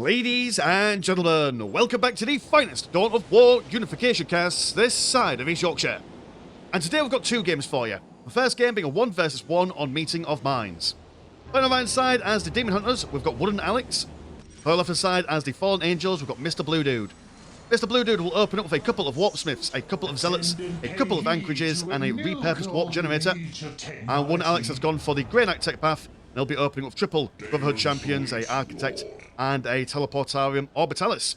Ladies and gentlemen, welcome back to the finest Dawn of War Unification cast this side of East Yorkshire. And today we've got two games for you. The first game being a 1 versus 1 on Meeting of Minds. Playing on the right side as the Demon Hunters, we've got Wooden Alex. Playing on the left side as the Fallen Angels, we've got Mr. Blue Dude. Mr. Blue Dude will open up with a couple of Warpsmiths, a couple of Zealots, a couple of Anchorages, and a repurposed Warp Generator. And Wooden Alex has gone for the Grey Knight tech path. They'll be opening up triple Brotherhood Champions, a Architect, and a Teleportarium Orbitalis.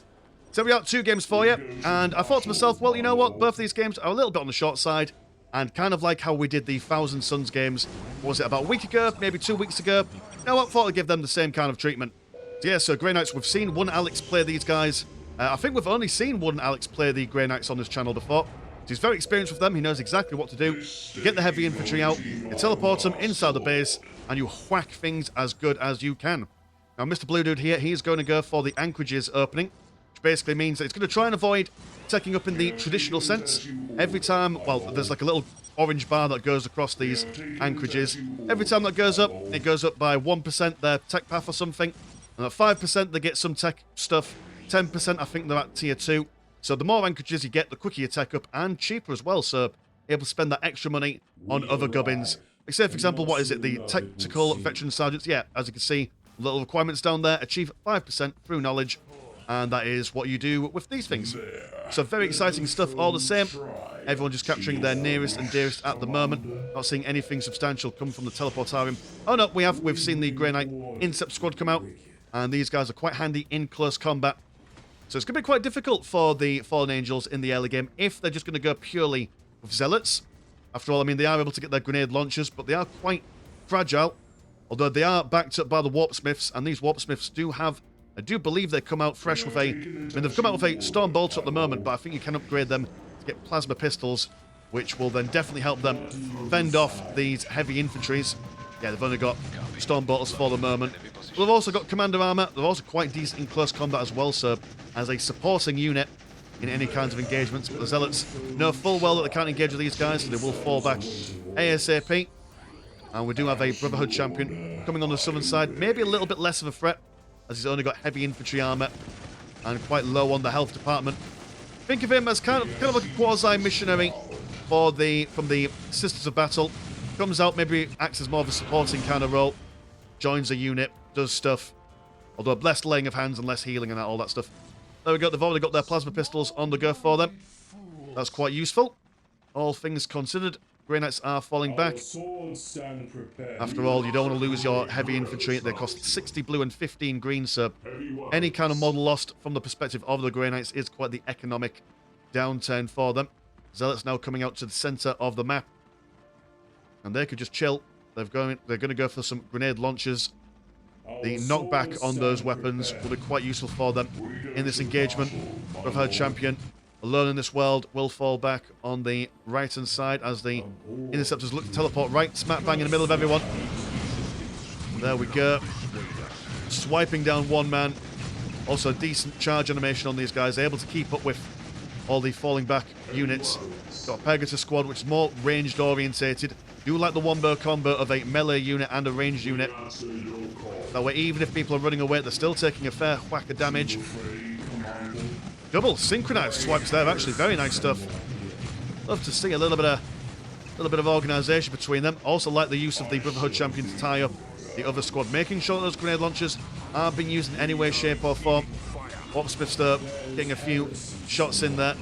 So we got two games for you, and I thought to myself, well, you know what, both of these games are a little bit on the short side, and kind of like how we did the Thousand Suns games, what was it, about a week ago, maybe 2 weeks ago? You know what, thought I'd give them the same kind of treatment. So yeah, so Grey Knights, we've seen Wooden Alex play these guys. I think we've only seen Wooden Alex play the Grey Knights on this channel before. He's very experienced with them, he knows exactly what to do. You get the heavy infantry out, you teleport them inside the base, and you whack things as good as you can. Now, Mr. Blue Dude here, he's going to go for the Anchorages opening, which basically means that it's going to try and avoid taking up in the traditional sense. Every time, well, there's like a little orange bar that goes across these Anchorages. Every time that goes up, it goes up by 1% their tech path or something. And at 5%, they get some tech stuff. 10%, I think they're at tier 2. So the more Anchorages you get, the quicker you tech up, and cheaper as well, so able to spend that extra money on other gubbins. Like say, for example, what is it, the Tactical Veteran Sergeants? Yeah, as you can see, little requirements down there, achieve 5% through knowledge, and that is what you do with these things. So very exciting stuff all the same. Everyone just capturing their nearest and dearest at the moment. Not seeing anything substantial come from the Teleportarium. Oh no, we've seen the Grey Knight Incept Squad come out, and these guys are quite handy in close combat. So it's going to be quite difficult for the Fallen Angels in the early game if they're just going to go purely with Zealots. After all, I mean, they are able to get their grenade launchers, but they are quite fragile. Although they are backed up by the Warpsmiths, and these Warpsmiths do have, I do believe they come out fresh with a, I mean, they've come out with a Storm Bolter at the moment, but I think you can upgrade them to get Plasma Pistols, which will then definitely help them fend off these heavy infantries. Yeah, they've only got Storm Bolters for the moment. But they've also got Commander Armor. They're also quite decent in close combat as well, so as a supporting unit in any kinds of engagements. But the Zealots know full well that they can't engage with these guys, so they will fall back ASAP. And we do have a Brotherhood Champion coming on the southern side. Maybe a little bit less of a threat, as he's only got heavy infantry armor and quite low on the health department. Think of him as kind of like a quasi-missionary from the Sisters of Battle. Comes out, maybe acts as more of a supporting kind of role. Joins a unit, does stuff. Although less laying of hands and less healing and all that stuff. There we go, they've already got their plasma pistols on the go for them. That's quite useful. All things considered, Grey Knights are falling back. After all, you don't want to lose your heavy infantry. They cost 60 blue and 15 green, so any kind of model lost from the perspective of the Grey Knights is quite the economic downturn for them. Zealots now coming out to the centre of the map. And they could just chill. They're going to go for some grenade launchers. The knockback on those weapons will be quite useful for them in this engagement. Brotherhood Champion, alone in this world, will fall back on the right-hand side as the Interceptors look to teleport right smack bang in the middle of everyone. There we go. Swiping down one man. Also, decent charge animation on these guys. Able to keep up with all the falling back units. Got a Pegasus squad, which is more ranged orientated. Do like the wombo combo of a melee unit and a ranged unit. That way, even if people are running away, they're still taking a fair whack of damage. Double synchronized swipes there, actually very nice stuff. Love to see a little bit of organisation between them. Also like the use of the Brotherhood Champion to tie up the other squad, making sure that those grenade launchers are being used in any way, shape or form. Warpsmiths getting a few shots in there.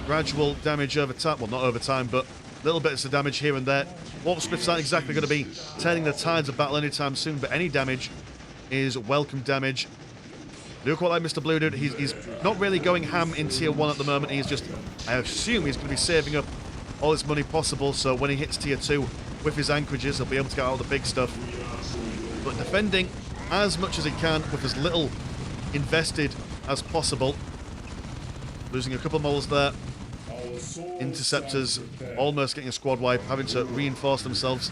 Gradual damage over time, well not over time, but little bits of damage here and there. Warpsmiths aren't exactly going to be turning the tides of battle anytime soon, but any damage is welcome damage. I do quite like Mr. Blue Dude. He's not really going ham in tier 1 at the moment. He's just, I assume he's going to be saving up all his money possible, so when he hits tier 2 with his Anchorages, he'll be able to get out the big stuff. But defending as much as he can with as little invested as possible. Losing a couple of models there. Interceptors almost getting a squad wipe, having to reinforce themselves.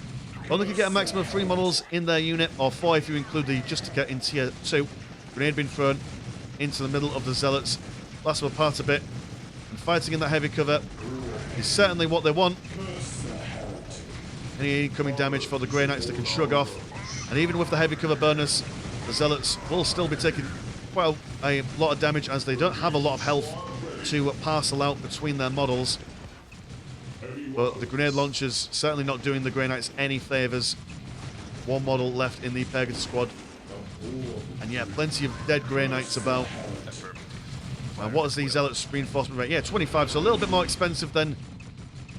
Only can get a maximum of 3 models in their unit, or 4 if you include the just to get in tier 2. Grenade being thrown into the middle of the Zealots. Last one apart a bit. And fighting in that heavy cover is certainly what they want. Any incoming damage for the Grey Knights they can shrug off. And even with the heavy cover bonus, The Zealots will still be taking quite a lot of damage as they don't have a lot of health to parcel out between their models. But the grenade launchers certainly not doing the Grey Knights any favours. One model left in the Pegasus squad. And yeah, plenty of dead Grey Knights about. And what is the Zealots reinforcement rate? Yeah, 25, so a little bit more expensive than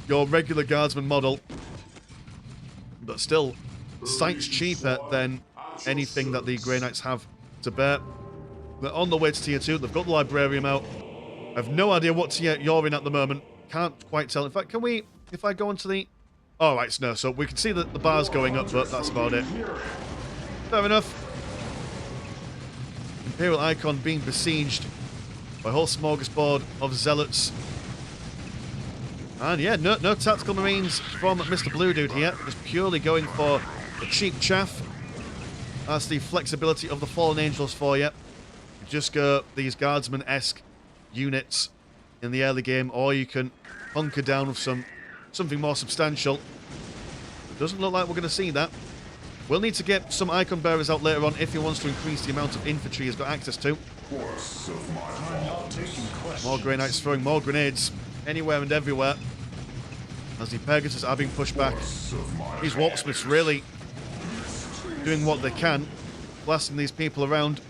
your regular Guardsman model. But still, sights cheaper than anything that the Grey Knights have to bear. They're on the way to tier 2. They've got the Librarium out. I have no idea what tier you're in at the moment. Can't quite tell. In fact, can we, if I go onto the... Oh, right, no. So we can see that the bar's going up, but that's about it. Fair enough. Imperial Icon being besieged by a whole smorgasbord of Zealots. And yeah, no tactical marines from Mr. Blue Dude here. Just purely going for the cheap chaff. That's the flexibility of the Fallen Angels for you. You just go these Guardsman-esque units in the early game, or you can hunker down with something more substantial. It doesn't look like we're going to see that. We'll need to get some Icon Bearers out later on if he wants to increase the amount of infantry he's got access to. More Grey Knights throwing more grenades anywhere and everywhere as the Pegasus are being pushed back. These Warpsmiths really doing what they can, blasting these people around.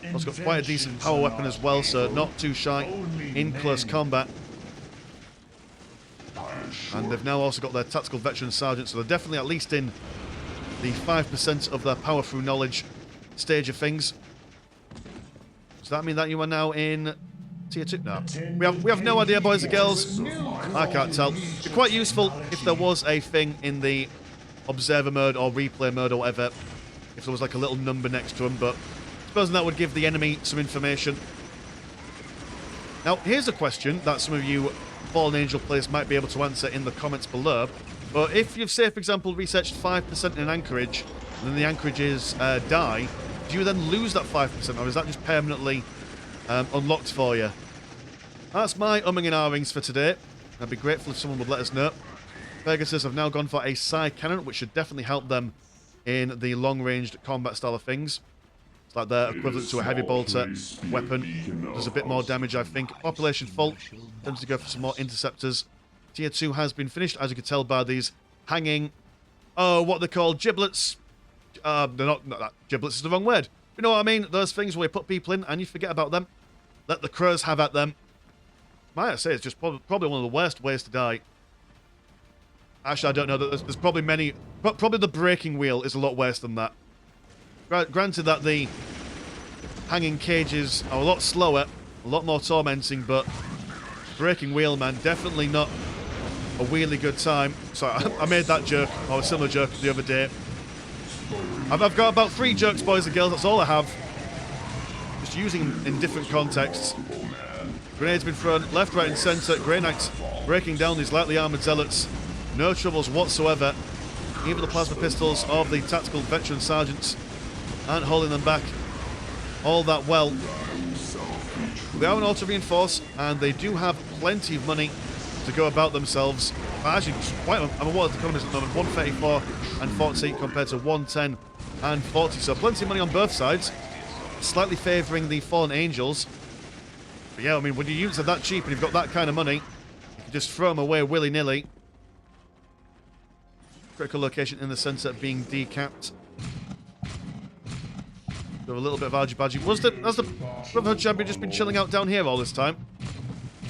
It's got quite a decent power weapon as well, so not too shy in close combat. And they've now also got their tactical veteran sergeant, so they're definitely at least in the 5% of their power through knowledge stage of things. Does that mean that you are now in tier 2? No. We have no idea, boys and girls. I can't tell. It'd be quite useful if there was a thing in the observer mode or replay mode or whatever, if there was like a little number next to them, but I suppose that would give the enemy some information. Now, here's a question that some of you Fallen Angel players might be able to answer in the comments below. But if you've, say, for example, researched 5% in an anchorage, and then the anchorages die, do you then lose that 5%, or is that just permanently unlocked for you? That's my umming and ahhings for today. I'd be grateful if someone would let us know. Pegasus have now gone for a Psy Cannon, which should definitely help them in the long-ranged combat style of things. It's like they're equivalent to a heavy bolter weapon. Does a bit more damage, I think. Population full. Tempted to go for some more interceptors. Tier 2 has been finished, as you can tell by these hanging... Oh, what they're called? Giblets. They're not that. Giblets is the wrong word. You know what I mean? Those things where you put people in and you forget about them. Let the crows have at them. Might I say it's just probably one of the worst ways to die. Actually, I don't know. There's probably many... Probably the breaking wheel is a lot worse than that. Granted that the hanging cages are a lot slower, a lot more tormenting, but breaking wheel, man, definitely not a really good time. Sorry, I made that joke, or a similar joke the other day. I've got about 3 jokes, boys and girls, that's all I have. Just using them in different contexts. Grenades been thrown left, right and centre. Grey Knights breaking down these lightly armoured Zealots. No troubles whatsoever. Even the plasma pistols of the tactical veteran sergeants aren't holding them back all that well. They are an auto-reinforce, and they do have plenty of money to go about themselves. Actually, quite I'm a world economist at the moment. 134 and 40 compared to 110 and 40. So plenty of money on both sides. Slightly favouring the Fallen Angels. But yeah, I mean, when your units are that cheap and you've got that kind of money, you can just throw them away willy-nilly. Critical location in the centre being decapped. A little bit of argy-bargy. Has the Brotherhood champion just been chilling out down here all this time?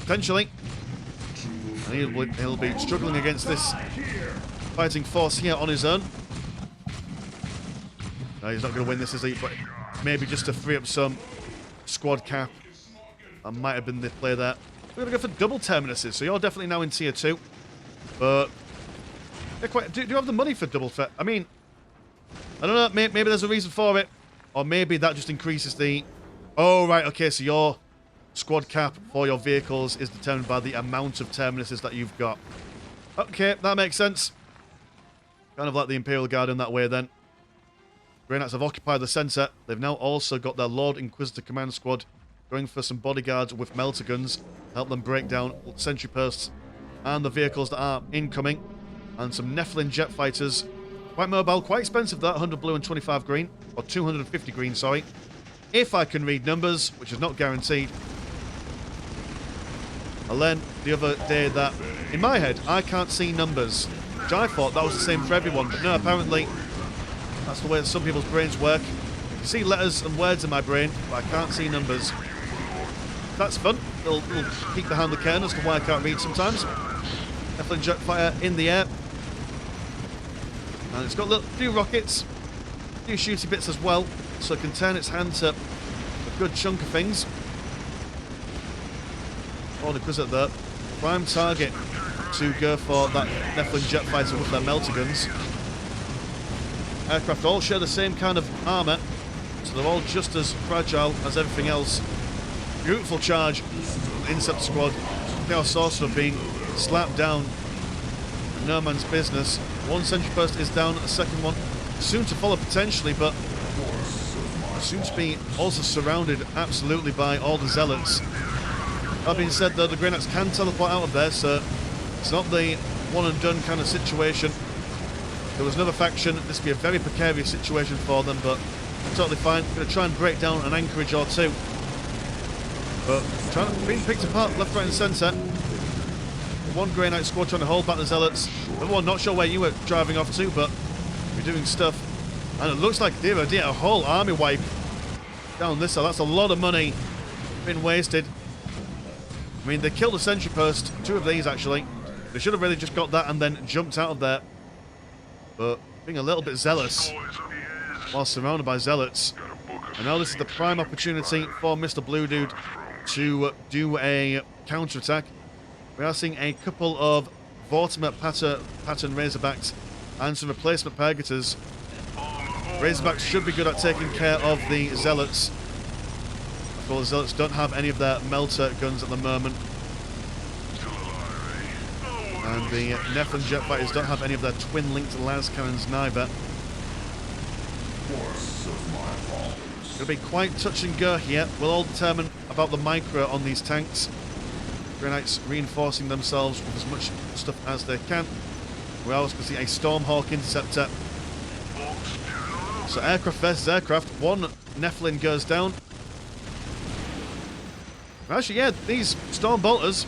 Potentially. And he'll be struggling against this fighting force here on his own. No, he's not going to win this, is he? But maybe just to free up some squad cap. That might have been the play there. We're going to go for double terminuses, so you're definitely now in tier 2. But do you have the money for double threat? I mean, I don't know. Maybe there's a reason for it. Or maybe that just increases the... Oh, right, okay, so your squad cap for your vehicles is determined by the amount of terminuses that you've got. Okay, that makes sense. Kind of like the Imperial Guard in that way, then. Grey Knights have occupied the centre. They've now also got their Lord Inquisitor Command Squad going for some bodyguards with melter guns. Help them break down sentry posts and the vehicles that are incoming. And some Nephilim jet fighters Quite mobile, quite expensive that, 100 blue and 25 green. Or 250 green, sorry. If I can read numbers, which is not guaranteed. I learned the other day that, in my head, I can't see numbers. Which I thought that was the same for everyone, but no, apparently that's the way that some people's brains work. I can see letters and words in my brain, but I can't see numbers. That's fun. Little peek behind the curtain as to why I can't read sometimes. Nephilim jet fighter in the air. And it's got a few rockets, a few shooty bits as well, so it can turn its hand to a good chunk of things. Oh, because of the prime target to go for that Nephilim jet fighter with their melter guns. Aircraft all share the same kind of armour, so they're all just as fragile as everything else. Beautiful charge, Insect Squad. Chaos Sorcerer being slapped down. No man's business. One sentry post is down, a second one soon to follow potentially, but soon to be also surrounded absolutely by all the zealots. That being said, though, the Grey Knights can teleport out of there, so it's not the one and done kind of situation. There was another faction. This would be a very precarious situation for them, but totally fine. Going to try and break down an anchorage or two. But being picked apart left, right and centre. One Grey Knight squad trying to hold back the zealots. Another one not sure where you were driving off to, but you're doing stuff. And it looks like, dear oh dear, a whole army wipe down this side. That's a lot of money been wasted. I mean, they killed a sentry post, two of these actually. They should have really just got that and then jumped out of there. But being a little bit zealous while surrounded by zealots. And now this is the prime opportunity for Mr. Blue Dude to do a counter-attack. We are seeing a couple of Vortimer pattern Razorbacks and some replacement Purgators. Razorbacks should be good at taking care of the zealots. The zealots don't have any of their melter guns at the moment. And the Nephilim jet fighters don't have any of their twin-linked las cannons neither. It's going to be quite touch and go here. We'll all determine about the micro on these tanks. Grey Knights reinforcing themselves with as much stuff as they can. We also can see a Stormhawk interceptor. So aircraft versus aircraft. One Nephilim goes down. Actually, yeah, these Storm Bolters,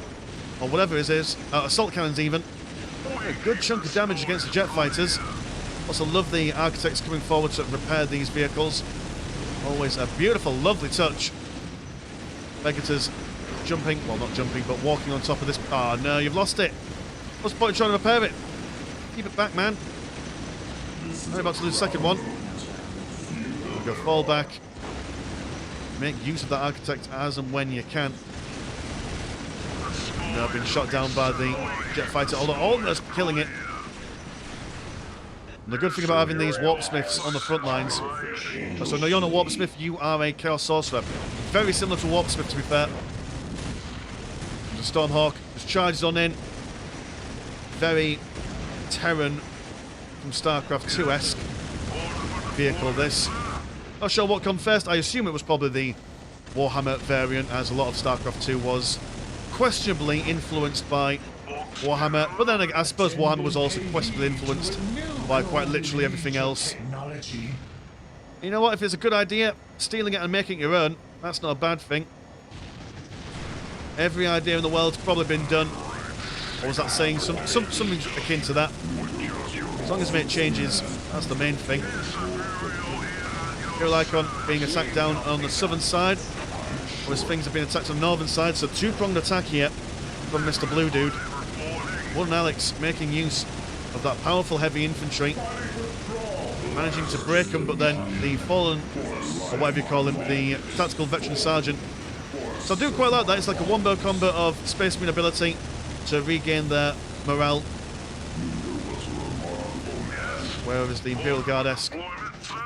or whatever it is, assault cannons even, a good chunk of damage against the jet fighters. Also love the architects coming forward to repair these vehicles. Always a beautiful, lovely touch. Vegators jumping, well not jumping, but walking on top of this. Ah, no, you've lost it. What's the point of trying to repair it? Keep it back, man. I'm about to lose the second one. We'll go fall back. Make use of that architect as and when you can. No, been shot down by the jet fighter, although almost killing it. And the good thing about having these warp smiths on the front lines. So no, you're not a warp smith, you are a chaos sorcerer. Very similar to warp smith, to be fair. The Stormhawk just charges on in. Very Terran from StarCraft 2-esque vehicle, this. Not sure what come first. I assume it was probably the Warhammer variant, as a lot of StarCraft 2 was questionably influenced by Warhammer. But then I suppose Warhammer was also questionably influenced by quite literally everything else. You know what? If it's a good idea, stealing it and making it your own, that's not a bad thing. Every idea in the world's probably been done. Or was that saying something akin to that? As long as it changes, that's the main thing. Icon being attacked down on the southern side, whereas things have been attacked on the northern side, so two-pronged attack here from Mr. Blue Dude. One Alex making use of that powerful heavy infantry, managing to break them, but then the fallen, or whatever you call him, the tactical veteran sergeant. So I do quite like that. It's like a wombo combo of Space Marine ability to regain their morale, whereas the Imperial Guard-esque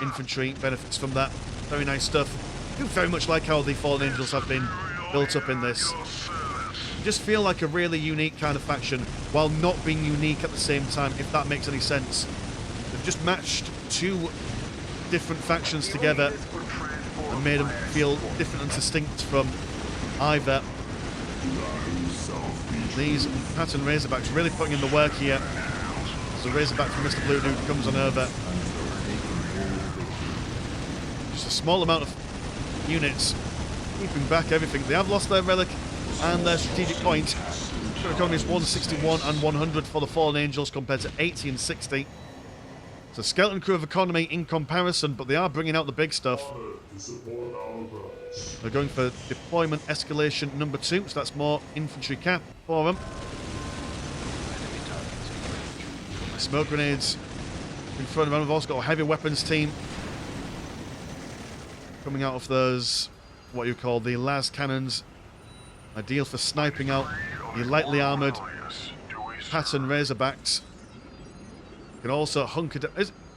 infantry benefits from that. Very nice stuff. I do very much like how the Fallen Angels have been built up in this. You just feel like a really unique kind of faction, while not being unique at the same time, if that makes any sense. They've just matched two different factions together and made them feel different and distinct from either. These pattern Razorbacks really putting in the work here. So Razorback from Mr. Blue Dude comes on over. Just a small amount of units keeping back everything. They have lost their relic and their strategic point. Current economy is 161 and 100 for the Fallen Angels compared to 80 and 60. It's a skeleton crew of economy in comparison, but they are bringing out the big stuff. They're going for deployment escalation number 2, so that's more infantry cap for them. Smoke grenades in front of them. We've also got a heavy weapons team coming out of those, what you call the las cannons. Ideal for sniping out the lightly armoured pattern Razorbacks. You can also hunker down.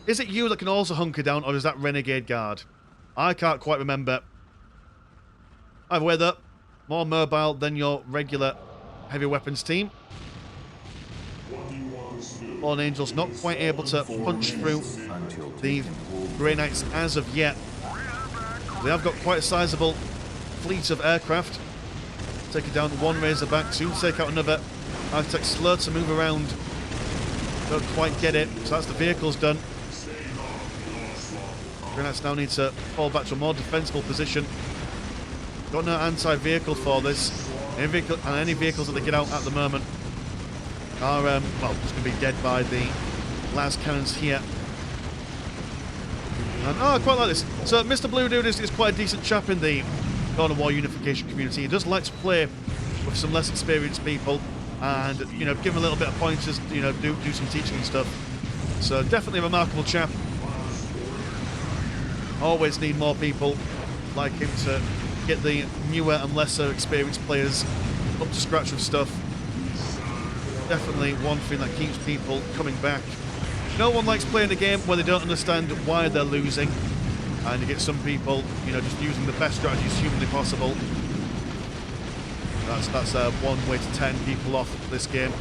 Is it you that can also hunker down, or is that Renegade Guard? I can't quite remember. Either way, though, more mobile than your regular heavy weapons team. Fallen Angels not quite able to punch through the Grey Knights as of yet. They have got quite a sizable fleet of aircraft. Taking down one Razorback, soon take out another. Architect slow to move around. Don't quite get it, so that's the vehicles done. Grey Knights now need to fall back to a more defensible position. Got no anti-vehicle for this. Any vehicles that they get out at the moment are, well, just going to be dead by the las cannons here. And, oh, I quite like this. So Mr. Blue Dude is quite a decent chap in the Dawn of War Unification community. He does like to play with some less experienced people and, you know, give him a little bit of pointers, you know, do some teaching and stuff. So definitely a remarkable chap. Always need more people like him to get the newer and lesser experienced players up to scratch with stuff. Definitely one thing that keeps people coming back. No one likes playing a game where they don't understand why they're losing. And you get some people, you know, just using the best strategies humanly possible. That's one way to turn people off this game.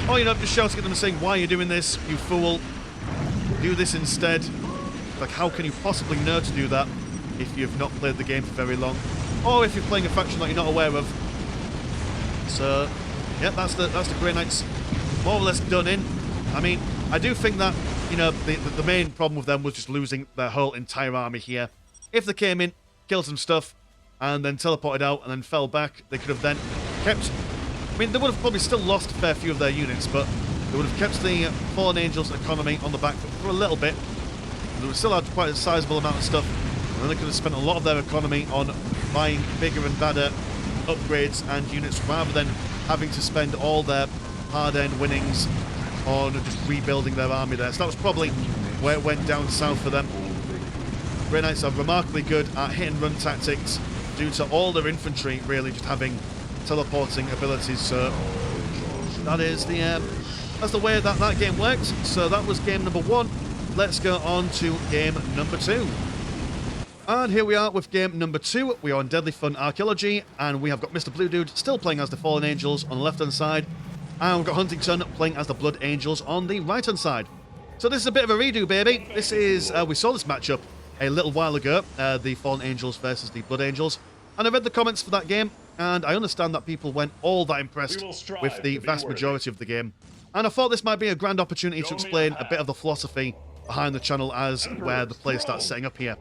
Oh, you know, just shouting at them and saying, "Why are you doing this, you fool? Do this instead." Like, how can you possibly know to do that if you've not played the game for very long? Or if you're playing a faction that you're not aware of. So, yeah, that's the Grey Knights more or less done in. I mean, I do think that, you know, the main problem with them was just losing their whole entire army here. If they came in, killed some stuff, and then teleported out and then fell back, they could have then kept... I mean, they would have probably still lost a fair few of their units, but they would have kept the Fallen Angels economy on the back foot for a little bit. They would still had quite a sizable amount of stuff, and then they could have spent a lot of their economy on buying bigger and badder upgrades and units, rather than having to spend all their hard-earned winnings on just rebuilding their army there. So that was probably where it went down south for them. Grey Knights are remarkably good at hit-and-run tactics due to all their infantry really just having teleporting abilities. So that is that's the way that game worked. So that was game number 1. Let's go on to game number 2. And here we are with game number 2. We are on Deadly Fun Archaeology, and we have got Mr. Blue Dude still playing as the Fallen Angels on the left-hand side, and we've got Huntington playing as the Blood Angels on the right-hand side. So this is a bit of a redo, baby. This is, we saw this matchup a little while ago, the Fallen Angels versus the Blood Angels, and I read the comments for that game, and I understand that people weren't all that impressed with the vast majority of the game. And I thought this might be a grand opportunity to explain a bit of the philosophy behind the channel as where the play starts setting up here.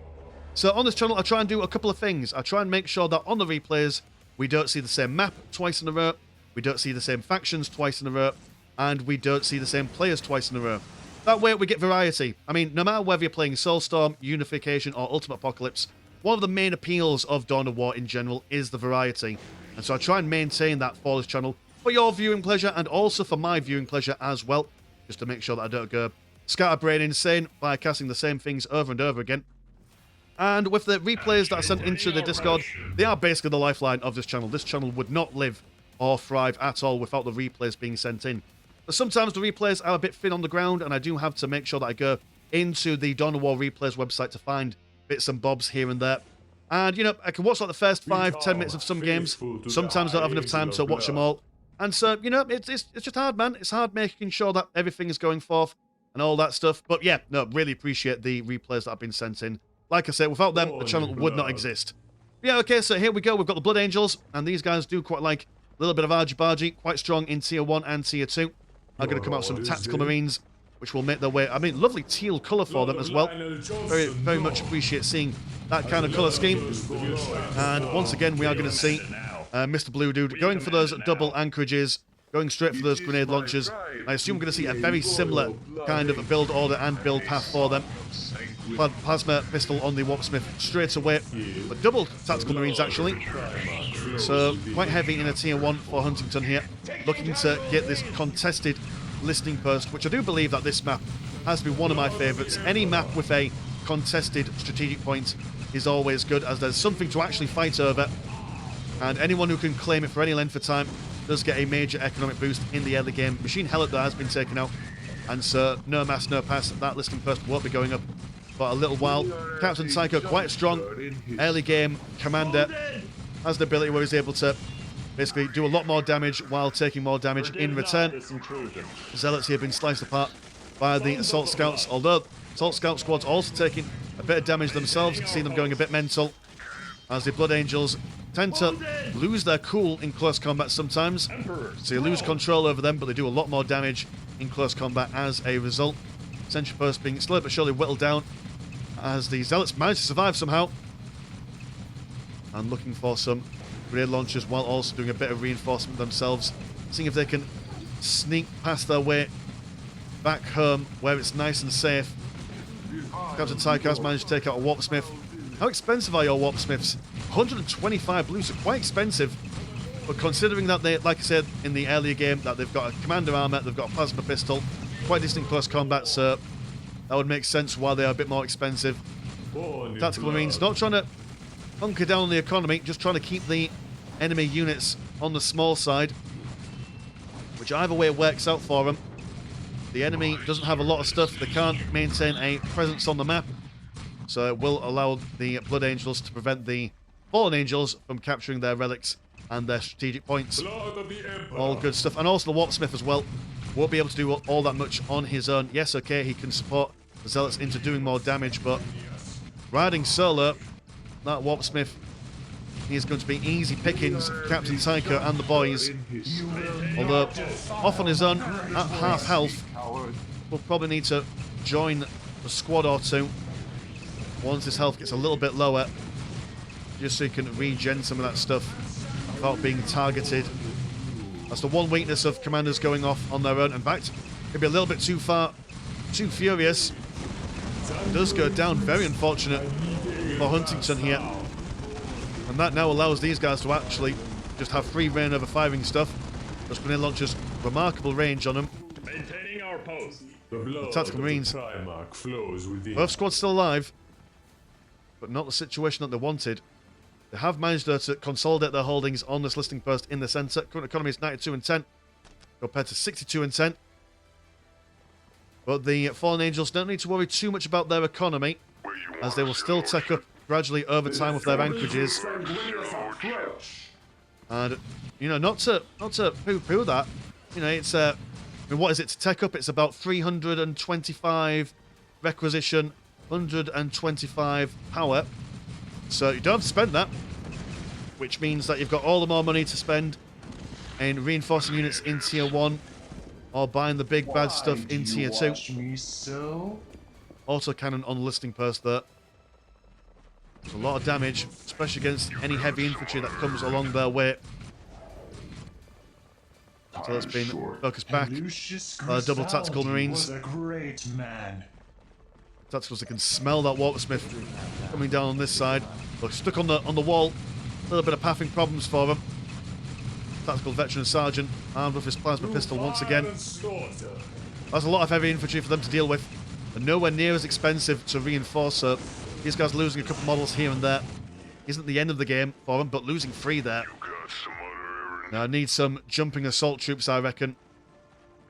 So on this channel, I try and do a couple of things. I try and make sure that on the replays, we don't see the same map twice in a row, we don't see the same factions twice in a row, and we don't see the same players twice in a row. That way we get variety. I mean, no matter whether you're playing Soulstorm, Unification, or Ultimate Apocalypse, one of the main appeals of Dawn of War in general is the variety. And so I try and maintain that for this channel, for your viewing pleasure, and also for my viewing pleasure as well, just to make sure that I don't go scatterbrain insane by casting the same things over and over again. And with the replays that are sent into the Discord, they are basically the lifeline of this channel. This channel would not live or thrive at all without the replays being sent in. But sometimes the replays are a bit thin on the ground, and I do have to make sure that I go into the Dawn of War replays website to find bits and bobs here and there. And, you know, I can watch like the first 5-10 minutes of some games. Sometimes I don't have enough time to watch them all. And so, you know, it's just hard, man. It's hard making sure that everything is going forth and all that stuff. But yeah, no, really appreciate the replays that have been sent in. Like I said, without them, the channel would not exist. Yeah, okay, so here we go. We've got the Blood Angels, and these guys do quite like a little bit of argy-bargy, quite strong in Tier 1 and Tier 2. I'm going to come out with some Tactical Marines. which will make their way. I mean, lovely teal colour for them as well. Very, very much appreciate seeing that kind of colour scheme. And once again, we are going to see Mr. Blue Dude going for those double anchorages, going straight for those grenade launchers. I assume we're going to see a very similar kind of build order and build path for them. Plasma pistol on the Warpsmith straight away, but double tactical marines actually. So quite heavy in a tier 1 for Huntington here, looking to get this contested listening post, which I do believe that this map has to be one of my favourites. Any map with a contested strategic point is always good, as there's something to actually fight over, and anyone who can claim it for any length of time does get a major economic boost in the early game. Machine Helot though has been taken out, and so no mass, no pass, that listening post won't be going up for a little while. Captain Psycho, quite a strong early game commander, has the ability where he's able to basically do a lot more damage while taking more damage in return. Zealots here have been sliced apart by the Assault Scouts, although Assault Scout squad's also taking a bit of damage themselves. You can see them going a bit mental, as the Blood Angels tend to lose their cool in close combat sometimes. So you lose control over them, but they do a lot more damage in close combat as a result. Sentry post being slowly but surely whittled down, as the Zealots manage to survive somehow. And looking for some grenade launchers while also doing a bit of reinforcement themselves. Seeing if they can sneak past their way back home where it's nice and safe. Captain Tyke has managed to take out a Warpsmith. How expensive are your Warpsmiths? 125 blues are quite expensive. But considering that they, like I said in the earlier game, that they've got a commander armor, they've got a plasma pistol, quite decent close combat, so that would make sense why they are a bit more expensive. Tactical Marines not trying to hunker down on the economy, just trying to keep the enemy units on the small side, which either way works out for them. The enemy doesn't have a lot of stuff, they can't maintain a presence on the map, so it will allow the Blood Angels to prevent the Fallen Angels from capturing their relics and their strategic points. All good stuff. And also the Warpsmith as well won't be able to do all that much on his own. Yes, okay, he can support the Zealots into doing more damage, but riding solo, that Warpsmith, he is going to be easy pickings for Captain Tycho and the boys. Although, off on his own, at half health, we'll probably need to join a squad or two once his health gets a little bit lower, just so he can regen some of that stuff without being targeted. That's the one weakness of commanders going off on their own. In fact, maybe a little bit too far, too furious. It does go down, very unfortunate for Huntington here. And that now allows these guys to actually just have free reign over firing stuff. Those grenade launchers, remarkable range on them. Maintaining our post. The Tactical Marines, both squads still alive, but not the situation that they wanted. They have managed to consolidate their holdings on this listing post in the centre. Current economy is 92 and 10 compared to 62 and 10. But the Fallen Angels don't need to worry too much about their economy, as they will still take up gradually over time with their anchorages. And, you know, not to poo-poo that, you know, it's, I mean, what is it to take up? It's about 325 requisition, 125 power. So you don't have to spend that, which means that you've got all the more money to spend in reinforcing units in tier 1 or buying the big bad stuff in tier 2. Autocannon on the listing post there. It's a lot of damage, especially against any heavy infantry that comes along their way. So it's been focused back by the double tactical marines. Tacticals that can smell that Warpsmith coming down on this side. Look, stuck on the wall. A little bit of pathing problems for them. Tactical veteran sergeant armed with his plasma pistol once again. That's a lot of heavy infantry for them to deal with, and nowhere near as expensive to reinforce. So these guys losing a couple models here and there isn't the end of the game for them, but losing 3 there. Now I need some jumping assault troops, I reckon.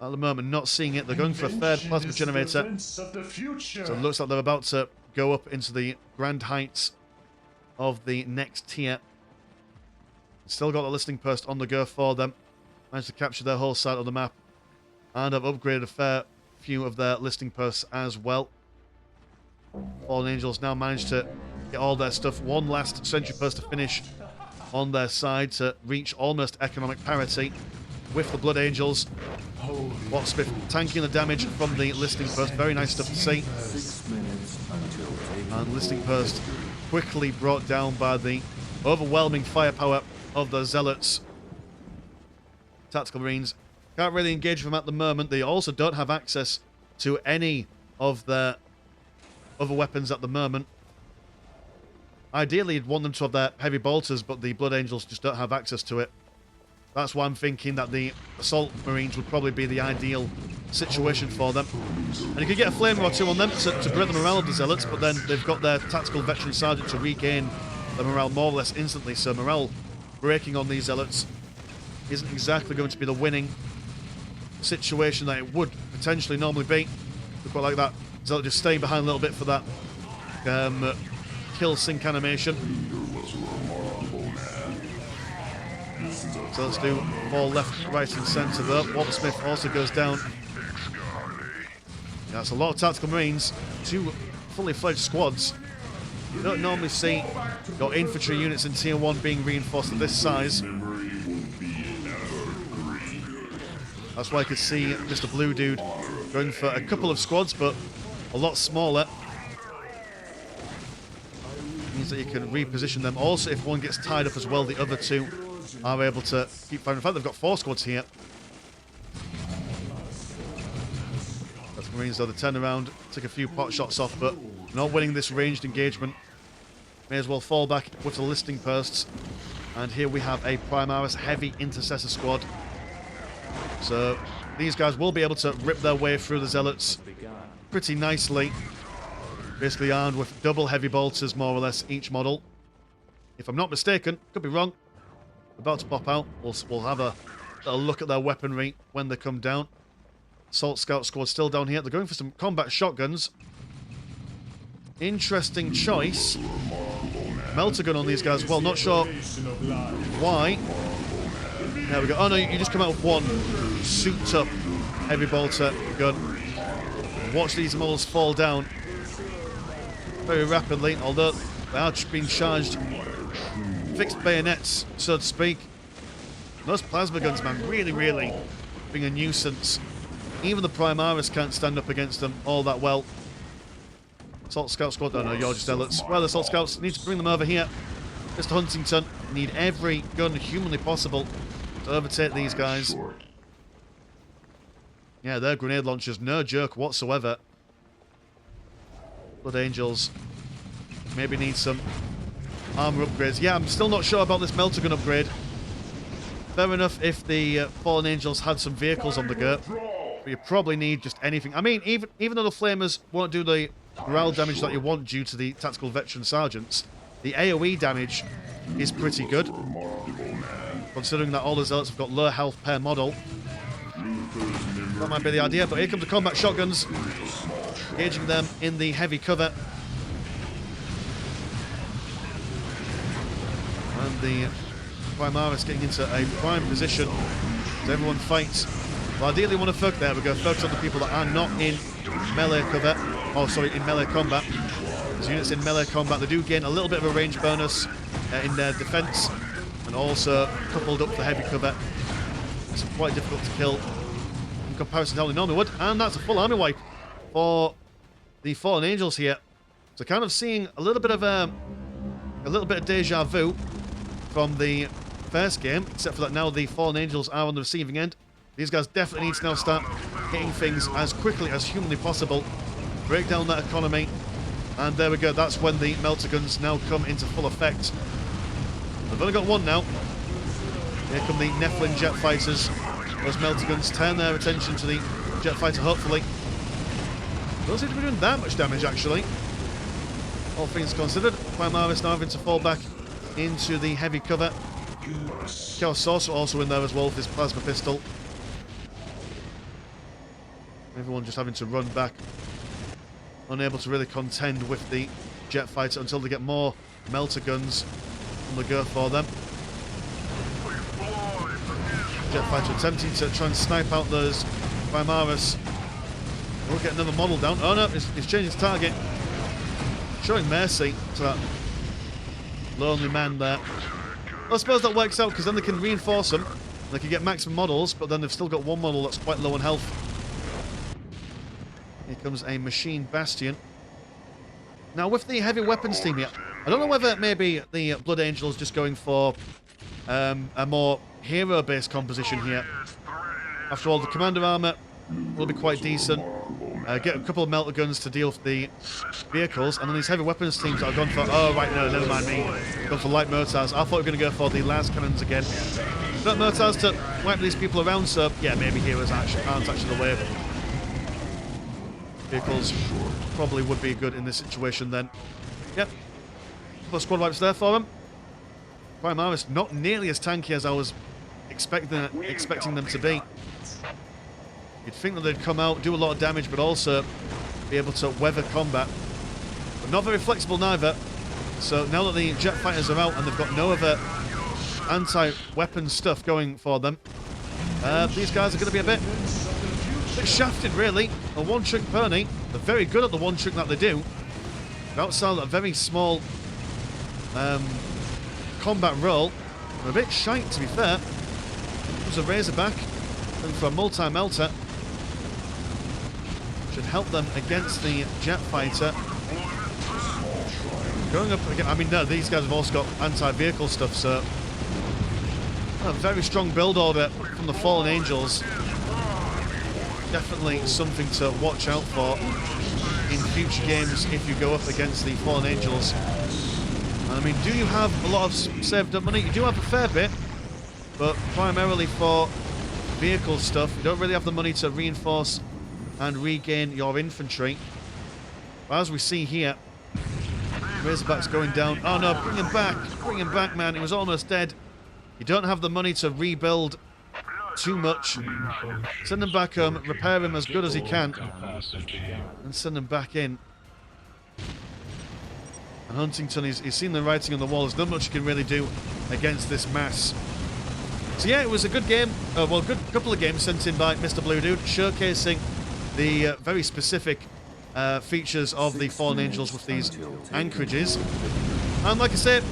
At the moment, not seeing it. They're going for a third plasma generator. So it looks like they're about to go up into the grand heights of the next tier. Still got the listing post on the go for them. Managed to capture their whole side of the map. And have upgraded a fair few of their listing posts as well. Fallen Angels now managed to get all their stuff. One last sentry post to finish on their side to reach almost economic parity. with the Blood Angels. Locksmith tanking the damage from the Listing Post. Very nice stuff to see. And Listing Post quickly brought down by the overwhelming firepower of the Zealots. Tactical Marines can't really engage them at the moment. They also don't have access to any of their other weapons at the moment. Ideally, you'd want them to have their heavy bolters, but the Blood Angels just don't have access to it. That's why I'm thinking that the Assault Marines would probably be the ideal situation for them. And you could get a flame or two on them to break the morale of the Zealots, but then they've got their Tactical Veteran Sergeant to regain the morale more or less instantly, so morale breaking on these Zealots isn't exactly going to be the winning situation that it would potentially normally be. Look quite like that Zealot just staying behind a little bit for that kill sync animation. So let's do more left, right and centre though. Waltersmith also goes down. Yeah, that's a lot of Tactical Marines. 2 fully fledged squads. You don't normally see your infantry units in Tier 1 being reinforced at this size. That's why I could see Mr. Blue Dude going for a couple of squads, but a lot smaller. Means that you can reposition them. Also, if one gets tied up as well, the other 2 are able to keep fighting. In fact, they've got 4 squads here. That's Marines, though, they turn around, take a few pot shots off, but not winning this ranged engagement. May as well fall back with the Listing Posts. And here we have a Primaris Heavy Intercessor squad. So these guys will be able to rip their way through the Zealots pretty nicely. Basically armed with double heavy bolters, more or less, each model. If I'm not mistaken, could be wrong. About to pop out. We'll have a look at their weaponry when they come down. Assault Scout squad still down here. They're going for some combat shotguns. Interesting choice. Melter gun on these guys. Well, not sure why. There we go. Oh no, you just come out with one souped up heavy bolter gun. Watch these models fall down very rapidly, although they are being charged. Fixed bayonets, so to speak. Those plasma guns, man, really being a nuisance. Even the Primaris can't stand up against them all that well. Assault Scout squad, oh no, you're just Zealots. Well, the Assault Scouts need to bring them over here. Mr. Huntington, need every gun humanly possible to overtake these guys. Yeah, their grenade launchers, no joke whatsoever. Blood Angels maybe need some armor upgrades. Yeah, I'm still not sure about this melter gun upgrade. Fair enough if the Fallen Angels had some vehicles on the go, but you probably need just anything. I mean, even though the Flamers won't do the morale damage that you want due to the Tactical Veteran Sergeants, the AoE damage is pretty good, considering that all the Zealots have got low health per model. That might be the idea, but here come the combat shotguns, engaging them in the heavy cover. And the Primaris getting into a prime position as everyone fights. Well, ideally want to focus, there we go, focus on the people that are not in melee cover, oh sorry, in melee combat. As units in melee combat, they do gain a little bit of a range bonus in their defense, and also coupled up for heavy cover. It's quite difficult to kill in comparison to how they normally would, and that's a full army wipe for the Fallen Angels here. So kind of seeing a little bit of deja vu from the first game, except for that now the Fallen Angels are on the receiving end. These guys definitely need to now start hitting things as quickly as humanly possible, break down that economy, and there we go, that's when the melter guns now come into full effect. They've only got one now. Here come the Nephilim jet fighters. Those melter guns turn their attention to the jet fighter, hopefully. Don't seem to be doing that much damage, actually. All things considered, Primaris now having to fall back into the heavy cover. Chaos Sorcerer also in there as well with his plasma pistol. Everyone just having to run back, unable to really contend with the jet fighter until they get more melter guns on the go for them. Jet fighter attempting to try and snipe out those Primaris. We'll get another model down. Oh no, he's changing his target. Showing mercy to that lonely man there. I suppose that works out because then they can reinforce them They can get maximum models, but then they've still got one model that's quite low on health. Here comes a machine bastion. Now, with the heavy weapons team here, I don't know whether maybe the Blood Angels just going for a more hero-based composition here. After all, the commander armor will be quite decent. Get a couple of melter guns to deal with the vehicles, and then these heavy weapons teams that have gone for... Oh, right, no, never mind me. Gone for light mortars. I thought we were going to go for the las cannons again. Not mortars to wipe these people around, so yeah, maybe heroes aren't actually the way. Vehicles probably would be good in this situation then. Yep. Couple of squad wipes there for them. Primaris not nearly as tanky as I was expecting them to be. You'd think that they'd come out, do a lot of damage, but also be able to weather combat. But not very flexible neither. So now that the jet fighters are out and they've got no other anti-weapon stuff going for them, these guys are going to be a bit shafted, really. A one-trick pony. They're very good at the one trick that they do. But outside that very small combat role, they're a bit shite, to be fair. There's a Razorback going for a multi-melter. Should help them against the jet fighter. Going up again. I mean, no, these guys have also got anti-vehicle stuff, so a very strong build order from the Fallen Angels. Definitely something to watch out for in future games if you go up against the Fallen Angels. And I mean, do you have a lot of saved up money? You do have a fair bit, but primarily for vehicle stuff, you don't really have the money to reinforce and regain your infantry. But as we see here, Razorback's going down. Oh no, bring him back, man. He was almost dead. You don't have the money to rebuild too much. Send him back home, repair him as good as he can, and send him back in. And Huntington, he's seen the writing on the wall. There's not much he can really do against this mass. So yeah, it was a good game. Well, good couple of games sent in by Mr. Blue Dude, showcasing the very specific features of the Fallen Angels with these anchorages. And like I said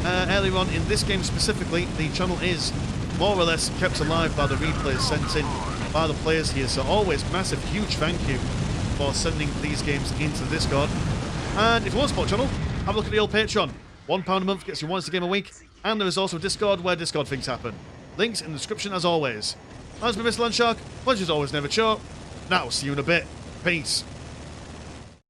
earlier on, in this game specifically, the channel is more or less kept alive by the replays sent in by the players here. So always massive, huge thank you for sending these games into the Discord. And if you want to support the channel, have a look at the old Patreon. £1 a month gets you once a game a week. And there is also a Discord where Discord things happen. Links in the description as always. As been Mr. Landshark, pleasure's always never short. Now, see you in a bit. Peace.